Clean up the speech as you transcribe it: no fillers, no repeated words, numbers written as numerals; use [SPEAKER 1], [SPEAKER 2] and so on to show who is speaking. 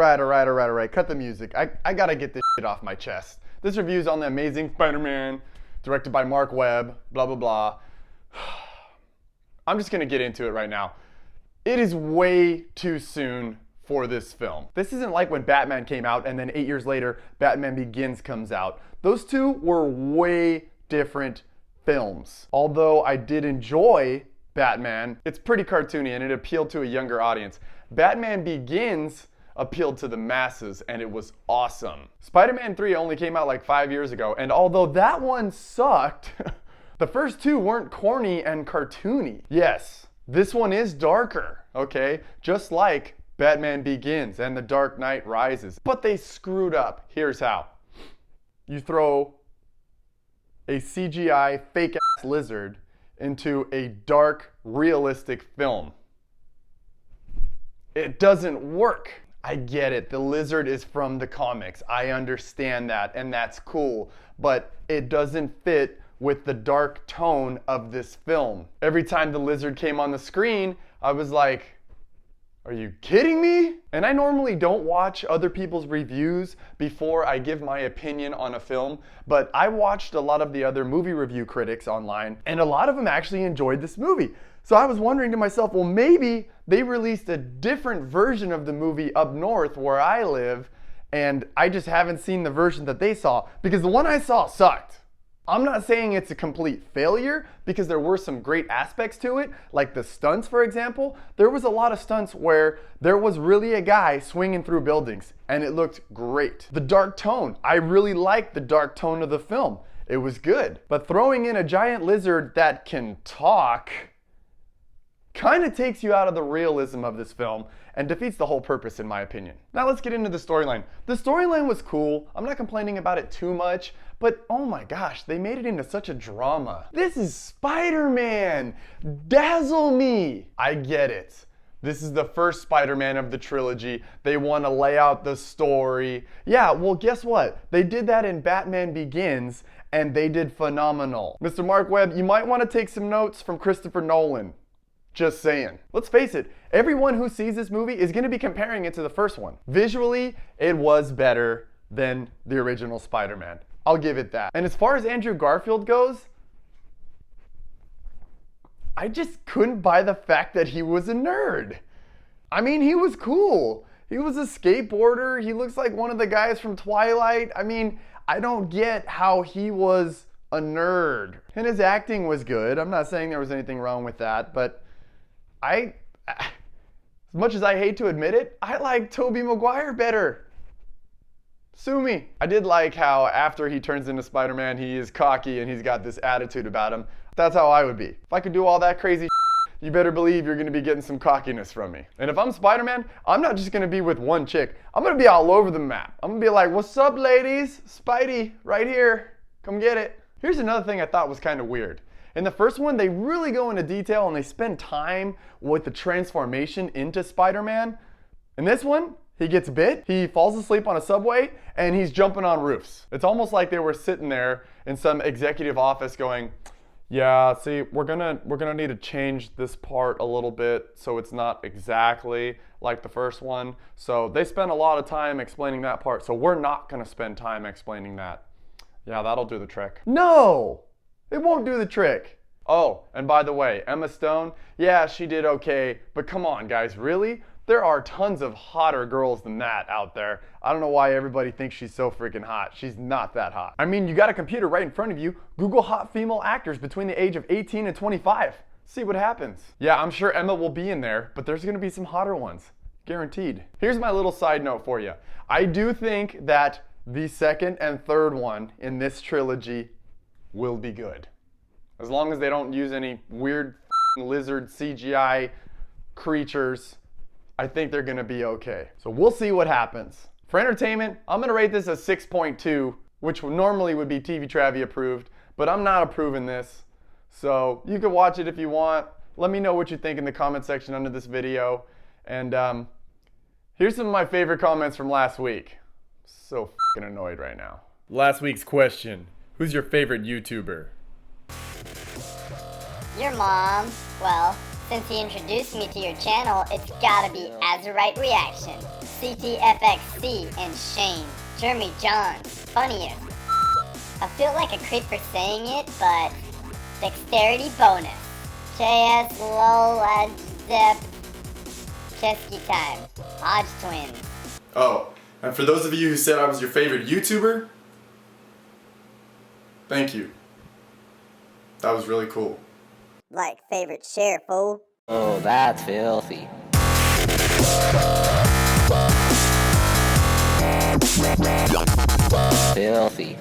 [SPEAKER 1] All right. Cut the music. I gotta get this shit off my chest. This review's on The Amazing Spider-Man, directed by Mark Webb, blah, blah, blah. I'm just gonna get into it right now. It is way too soon for this film. This isn't like when Batman came out and then 8 years later, Batman Begins comes out. Those two were way different films. Although I did enjoy Batman, it's pretty cartoony and it appealed to a younger audience. Batman Begins appealed to the masses and it was awesome. Spider-Man 3 only came out like 5 years ago, and although that one sucked, the first two weren't corny and cartoony. Yes, this one is darker, okay? Just like Batman Begins and The Dark Knight Rises. But they screwed up. Here's how. You throw a CGI fake-ass lizard into a dark, realistic film. It doesn't work. I get it. The lizard is from the comics. I understand that, and that's cool. But it doesn't fit with the dark tone of this film. Every time the lizard came on the screen, I was like, are you kidding me? And I normally don't watch other people's reviews before I give my opinion on a film, but I watched a lot of the other movie review critics online, and a lot of them actually enjoyed this movie. So I was wondering to myself, well, maybe they released a different version of the movie up north where I live, and I just haven't seen the version that they saw, because the one I saw sucked. I'm not saying it's a complete failure, because there were some great aspects to it, like the stunts, for example. There was a lot of stunts where there was really a guy swinging through buildings, and it looked great. The dark tone, I really liked the dark tone of the film. It was good. But throwing in a giant lizard that can talk kind of takes you out of the realism of this film and defeats the whole purpose, in my opinion. Now let's get into the storyline. The storyline was cool. I'm not complaining about it too much, but oh my gosh, they made it into such a drama. This is Spider-Man! Dazzle me! I get it. This is the first Spider-Man of the trilogy. They want to lay out the story. Yeah, well, guess what? They did that in Batman Begins, and they did phenomenal. Mr. Mark Webb, you might want to take some notes from Christopher Nolan. Just saying. Let's face it, everyone who sees this movie is going to be comparing it to the first one. Visually, it was better than the original Spider-Man. I'll give it that. And as far as Andrew Garfield goes, I just couldn't buy the fact that he was a nerd. I mean, he was cool. He was a skateboarder. He looks like one of the guys from Twilight. I mean, I don't get how he was a nerd. And his acting was good. I'm not saying there was anything wrong with that, but as much as I hate to admit it, I like Tobey Maguire better. Sue me. I did like how after he turns into Spider-Man, he is cocky and he's got this attitude about him. That's how I would be. If I could do all that crazy you better believe you're going to be getting some cockiness from me. And if I'm Spider-Man, I'm not just going to be with one chick. I'm going to be all over the map. I'm going to be like, what's up, ladies? Spidey, right here. Come get it. Here's another thing I thought was kind of weird. In the first one, they really go into detail and they spend time with the transformation into Spider-Man. In this one, he gets bit, he falls asleep on a subway, and he's jumping on roofs. It's almost like they were sitting there in some executive office going, yeah, see, we're gonna need to change this part a little bit so it's not exactly like the first one. So they spent a lot of time explaining that part, so we're not gonna spend time explaining that. Yeah, that'll do the trick. No! It won't do the trick. Oh, and by the way, Emma Stone, yeah, she did okay, but come on, guys, really? There are tons of hotter girls than that out there. I don't know why everybody thinks she's so freaking hot. She's not that hot. I mean, you got a computer right in front of you. Google hot female actors between the age of 18 and 25. See what happens. Yeah, I'm sure Emma will be in there, but there's gonna be some hotter ones. Guaranteed. Here's my little side note for you. I do think that the second and third one in this trilogy will be good. As long as they don't use any weird lizard CGI creatures, I think they're gonna be okay. So we'll see what happens. For entertainment, I'm gonna rate this a 6.2, which normally would be TV Travie approved, but I'm not approving this. So you can watch it if you want. Let me know what you think in the comment section under this video. And here's some of my favorite comments from last week. So fucking annoyed right now. Last week's question. Who's your favorite YouTuber?
[SPEAKER 2] Your mom. Well, Since he introduced me to your channel, it's gotta be Azurite Reaction, CTFXC, and Shane. Jeremy Johns, funniest. I feel like a creep for saying it, but dexterity bonus. JS LOL Zep Chesky time. Hodge twins.
[SPEAKER 3] Oh, and for those of you who said I was your favorite YouTuber, thank you. That was really cool.
[SPEAKER 2] Like favorite share, fool.
[SPEAKER 4] Oh, that's filthy. Filthy.